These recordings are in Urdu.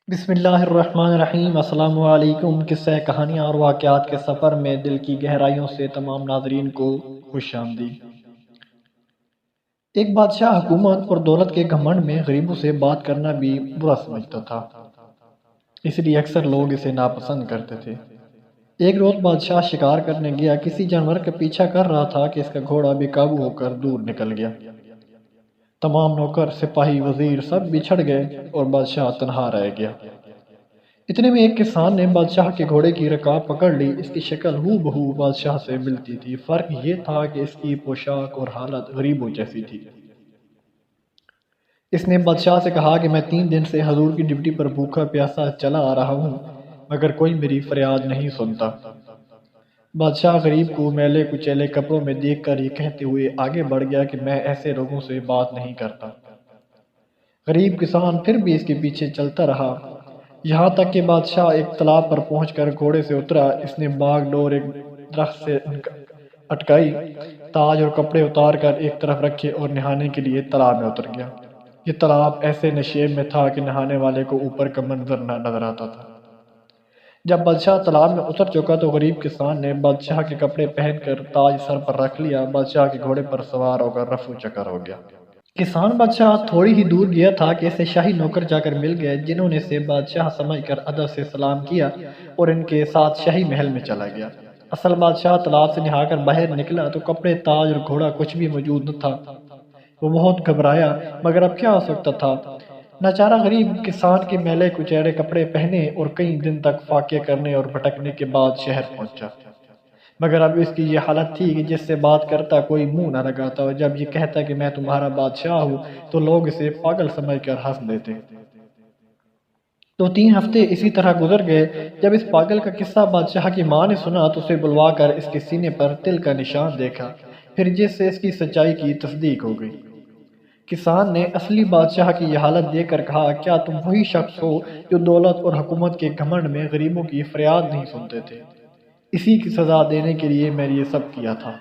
بسم اللہ الرحمن الرحیم۔ السلام علیکم۔ قصہ کہانیاں اور واقعات کے سفر میں دل کی گہرائیوں سے تمام ناظرین کو خوش آمدید۔ ایک بادشاہ حکومت اور دولت کے گھمنڈ میں غریبوں سے بات کرنا بھی برا سمجھتا تھا، اس لیے اکثر لوگ اسے ناپسند کرتے تھے۔ ایک روز بادشاہ شکار کرنے گیا، کسی جانور کا پیچھا کر رہا تھا کہ اس کا گھوڑا بے قابو ہو کر دور نکل گیا۔ تمام نوکر، سپاہی، وزیر سب بچھڑ گئے اور بادشاہ تنہا رہ گیا۔ اتنے میں ایک کسان نے بادشاہ کے گھوڑے کی رکاب پکڑ لی۔ اس کی شکل ہو بہو بادشاہ سے ملتی تھی، فرق یہ تھا کہ اس کی پوشاک اور حالت غریبوں جیسی تھی۔ اس نے بادشاہ سے کہا کہ میں 3 دن سے حضور کی ڈیوٹی پر بھوکا پیاسا چلا آ رہا ہوں، مگر کوئی میری فریاد نہیں سنتا۔ بادشاہ غریب کو میلے کچیلے کپڑوں میں دیکھ کر یہ کہتے ہوئے آگے بڑھ گیا کہ میں ایسے لوگوں سے بات نہیں کرتا۔ غریب کسان پھر بھی اس کے پیچھے چلتا رہا، یہاں تک کہ بادشاہ ایک تالاب پر پہنچ کر گھوڑے سے اترا۔ اس نے باغ ڈور ایک درخت سے اٹکائی، تاج اور کپڑے اتار کر ایک طرف رکھے اور نہانے کے لیے تالاب میں اتر گیا۔ یہ تالاب ایسے نشیب میں تھا کہ نہانے والے کو اوپر کا منظر نہ نظر آتا تھا۔ جب بادشاہ تالاب میں اتر چکا تو غریب کسان نے بادشاہ کے کپڑے پہن کر تاج سر پر رکھ لیا، بادشاہ کے گھوڑے پر سوار ہو کر رفو چکر ہو گیا۔ کسان بادشاہ تھوڑی ہی دور گیا تھا کہ اسے شاہی نوکر جا کر مل گئے، جنہوں نے اسے بادشاہ سمجھ کر ادب سے سلام کیا اور ان کے ساتھ شاہی محل میں چلا گیا۔ اصل بادشاہ تالاب سے نہا کر باہر نکلا تو کپڑے، تاج اور گھوڑا کچھ بھی موجود نہ تھا۔ وہ بہت گھبرایا، مگر اب کیا ہو سکتا تھا؟ ناچارہ غریب کسان کے میلے کچیلے کپڑے پہنے اور کئی دن تک فاقے کرنے اور بھٹکنے کے بعد شہر پہنچا، مگر اب اس کی یہ حالت تھی کہ جس سے بات کرتا کوئی منہ نہ لگاتا، اور جب یہ کہتا کہ میں تمہارا بادشاہ ہوں تو لوگ اسے پاگل سمجھ کر ہنس دیتے۔ تو 3 ہفتے اسی طرح گزر گئے۔ جب اس پاگل کا قصہ بادشاہ کی ماں نے سنا تو اسے بلوا کر اس کے سینے پر تل کا نشان دیکھا، پھر جس سے اس کی سچائی کی تصدیق ہو گئی۔ کسان نے اصلی بادشاہ کی یہ حالت دیکھ کر کہا، کیا تم وہی شخص ہو جو دولت اور حکومت کے گھمنڈ میں غریبوں کی فریاد نہیں سنتے تھے؟ اسی کی سزا دینے کے لیے میں نے یہ سب کیا تھا۔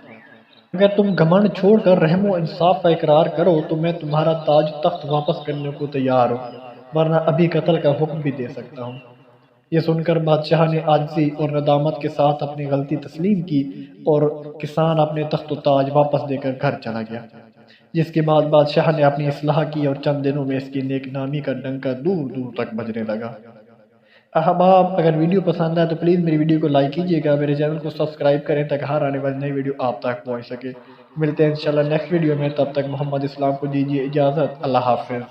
اگر تم گھمنڈ چھوڑ کر رحم و انصاف کا اقرار کرو تو میں تمہارا تاج تخت واپس کرنے کو تیار ہوں، ورنہ ابھی قتل کا حکم بھی دے سکتا ہوں۔ یہ سن کر بادشاہ نے عاجزی اور ندامت کے ساتھ اپنی غلطی تسلیم کی اور کسان اپنے تخت و تاج واپس دے کر گھر چلا گیا، جس کے بعد بادشاہ نے اپنی اصلاح کی اور چند دنوں میں اس کی نیک نامی کا ڈنکا دور دور تک بجنے لگا۔ احباب، اگر ویڈیو پسند آئے تو پلیز میری ویڈیو کو لائک کیجیے گا، میرے چینل کو سبسکرائب کریں تاکہ ہر آنے والی نئی ویڈیو آپ تک پہنچ سکے۔ ملتے ہیں انشاءاللہ نیکسٹ ویڈیو میں، تب تک محمد اسلام کو دیجیے اجازت۔ اللہ حافظ۔